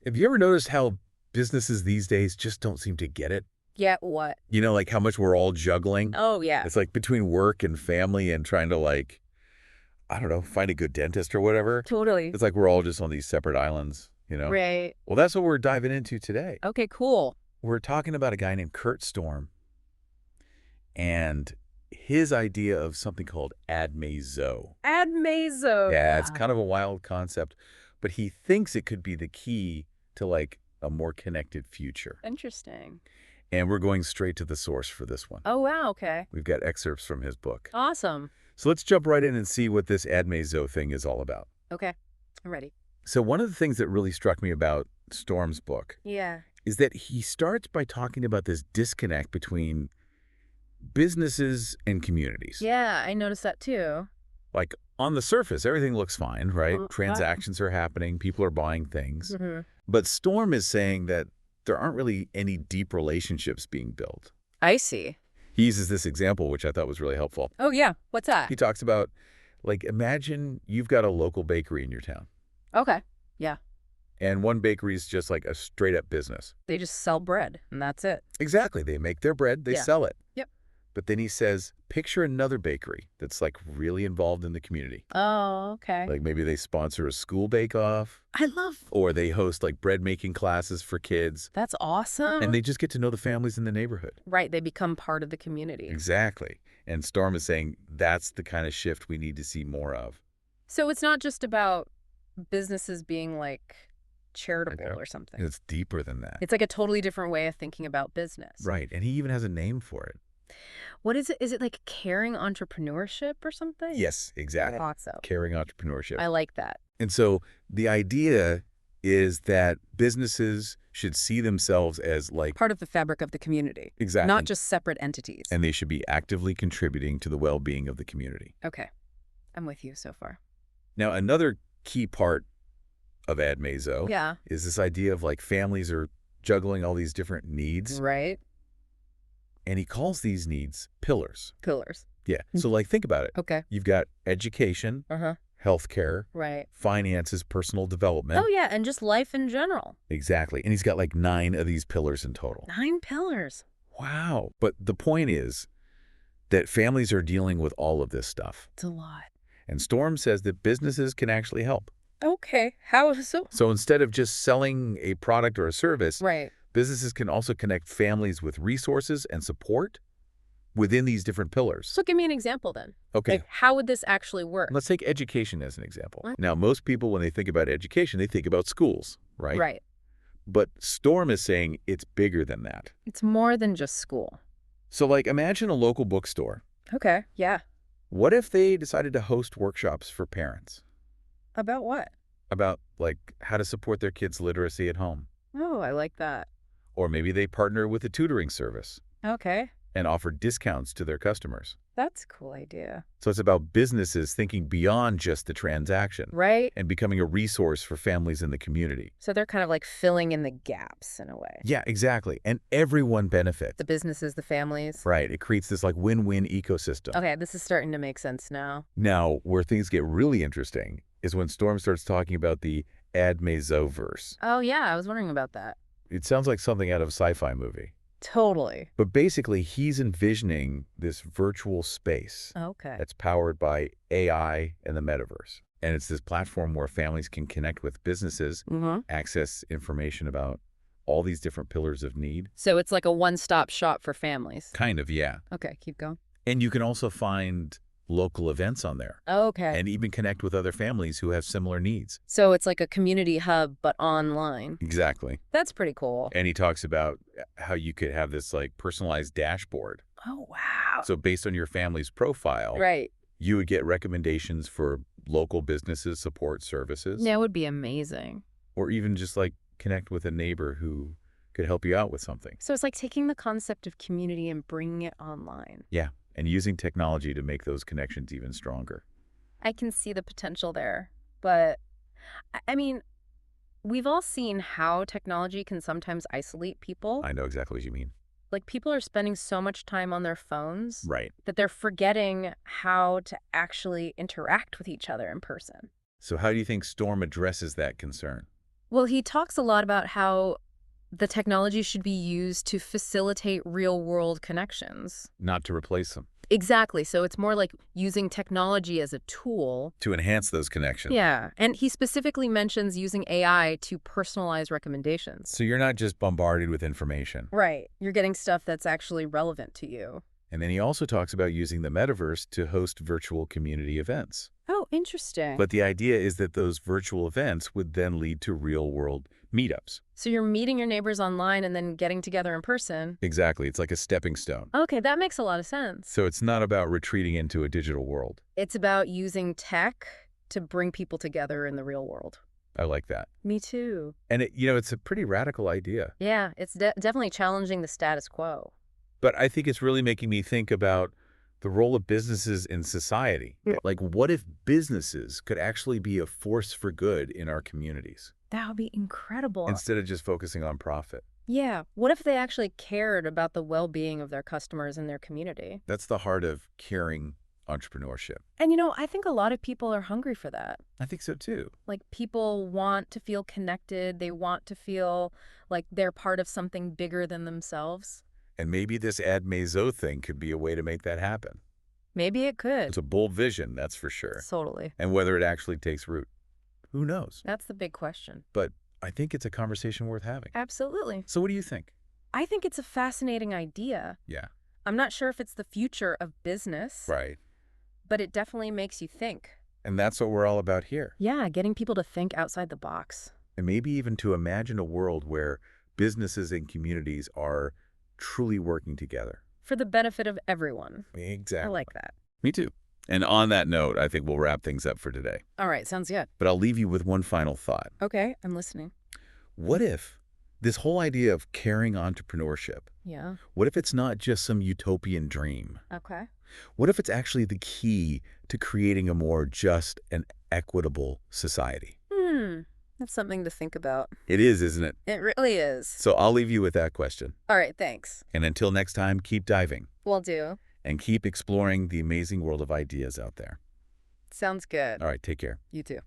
Have you ever noticed how businesses these days just don't seem to get it? Yeah, what? You know, like how much we're all juggling? Oh, yeah. It's like between work and family and trying to like, I don't know, find a good dentist or whatever. Totally. It's like we're all just on these separate islands, you know? Right. Well, that's what we're diving into today. Okay, cool. We're talking about a guy named Kurt Storm and his idea of something called Admazo. Admazo. Yeah, it's kind of a wild concept, but he thinks it could be the key to like a more connected future. Interesting. And we're going straight to the source for this one. Oh, wow, okay. We've got excerpts from his book. Awesome. So let's jump right in and see what this Admazo thing is all about. Okay, I'm ready. So one of the things that really struck me about Storm's book Yeah. is that he starts by talking about this disconnect between businesses and communities. Yeah, I noticed that too. Like on the surface, everything looks fine, right? Uh, Transactions are happening, people are buying things. Mm-hmm. But Storm is saying that there aren't really any deep relationships being built. I see. He uses this example, which I thought was really helpful. Oh, yeah. What's that? He talks about, like, imagine you've got a local bakery in your town. Okay. Yeah. And one bakery is just like a straight-up business. They just sell bread, and that's it. Exactly. They make their bread, they Yeah. sell it. Yep. But then he says, picture another bakery that's, like, really involved in the community. Oh, okay. Like, maybe they sponsor a school bake-off, I love. or they host, like, bread-making classes for kids. That's awesome. And they just get to know the families in the neighborhood. Right, they become part of the community. Exactly. And Storm is saying that's the kind of shift we need to see more of. So it's not just about businesses being like charitable know. or something. It's deeper than that. It's like a totally different way of thinking about business. Right. And he even has a name for it. What is it? Is it like caring entrepreneurship or something? Yes, I exactly. thought so. Caring entrepreneurship. I like that. And so the idea is that businesses should see themselves as like Part of the fabric of the community. exactly, Not just separate entities. and they should be actively contributing to the well-being of the community. Okay. I'm with you so far. Now, another key part of Admazo Yeah. is this idea of like families are juggling all these different needs, Right? and he calls these needs pillars. Pillars. Yeah. So like think about it. Okay. You've got education, Uh-huh. healthcare, Right. finances, personal development. Oh, yeah. And just life in general. Exactly. And he's got like 9 of these pillars in total. 9 pillars. Wow. But the point is that families are dealing with all of this stuff. It's a lot. And Storm says that businesses can actually help. Okay. How so? So instead of just selling a product or a service, Right. businesses can also connect families with resources and support within these different pillars. So give me an example then. Okay. Like, how would this actually work? Let's take education as an example. What? Now, most people, when they think about education, they think about schools, right? Right. But Storm is saying it's bigger than that. It's more than just school. So, like, imagine a local bookstore. Okay. Yeah. What if they decided to host workshops for parents About what? about, like, how to support their kids' literacy at home? Oh, I like that. Or maybe they partner with a tutoring service Okay. and offer discounts to their customers. That's a cool idea. So it's about businesses thinking beyond just the transaction Right? and becoming a resource for families in the community. So they're kind of like filling in the gaps in a way. Yeah, exactly. And everyone benefits. The businesses, the families. Right. It creates this like win-win ecosystem. Okay, this is starting to make sense now. Now, where things get really interesting is when Storm starts talking about the Admazo-Verse. Oh, yeah, I was wondering about that. It sounds like something out of a sci-fi movie. Totally. But basically, he's envisioning this virtual space Okay. that's powered by AI and the metaverse. And it's this platform where families can connect with businesses, Mm-hmm. access information about all these different pillars of need. So it's like a one-stop shop for families. Kind of, yeah. Okay, keep going. And you can also find local events on there Okay. and even connect with other families who have similar needs. So it's like a community hub, but online. Exactly. That's pretty cool. And he talks about how you could have this like personalized dashboard. Oh, wow. So based on your family's profile, Right. you would get recommendations for local businesses, support services, That would be amazing. or even just like connect with a neighbor who could help you out with something. So it's like taking the concept of community and bringing it online. Yeah. And using technology to make those connections even stronger. I can see the potential there. But, I mean, we've all seen how technology can sometimes isolate people. I know exactly what you mean. Like, people are spending so much time on their phones Right. that they're forgetting how to actually interact with each other in person. So how do you think Storm addresses that concern? Well, he talks a lot about how the technology should be used to facilitate real-world connections. Not to replace them. Exactly. So it's more like using technology as a tool. To enhance those connections. Yeah. And he specifically mentions using AI to personalize recommendations. So you're not just bombarded with information. Right. You're getting stuff that's actually relevant to you. And then he also talks about using the metaverse to host virtual community events. Oh, interesting. But the idea is that those virtual events would then lead to real-world meetups. So you're meeting your neighbors online and then getting together in person. Exactly. It's like a stepping stone. Okay, that makes a lot of sense. So it's not about retreating into a digital world. It's about using tech to bring people together in the real world. I like that. Me too. And it's a pretty radical idea. Yeah, it's definitely challenging the status quo. But I think it's really making me think about the role of businesses in society. Yeah. Like, what if businesses could actually be a force for good in our communities? That would be incredible. Instead of just focusing on profit. Yeah. What if they actually cared about the well-being of their customers and their community? That's the heart of caring entrepreneurship. And I think a lot of people are hungry for that. I think so too. Like, people want to feel connected. They want to feel like they're part of something bigger than themselves. And maybe this Admazo thing could be a way to make that happen. Maybe it could. It's a bold vision, that's for sure. Totally. And whether it actually takes root, who knows? That's the big question. But I think it's a conversation worth having. Absolutely. So what do you think? I think it's a fascinating idea. Yeah. I'm not sure if it's the future of business. Right. But it definitely makes you think. And that's what we're all about here. Yeah, getting people to think outside the box. And maybe even to imagine a world where businesses and communities are truly working together. For the benefit of everyone. Exactly. I like that. Me too. And on that note, I think we'll wrap things up for today. All right, sounds good. But I'll leave you with one final thought. Okay, I'm listening. What if this whole idea of caring entrepreneurship, Yeah. what if it's not just some utopian dream? Okay. What if it's actually the key to creating a more just and equitable society? That's something to think about. It is, isn't it? It really is. So I'll leave you with that question. All right, thanks. And until next time, keep diving. Will do. And keep exploring the amazing world of ideas out there. Sounds good. All right, take care. You too.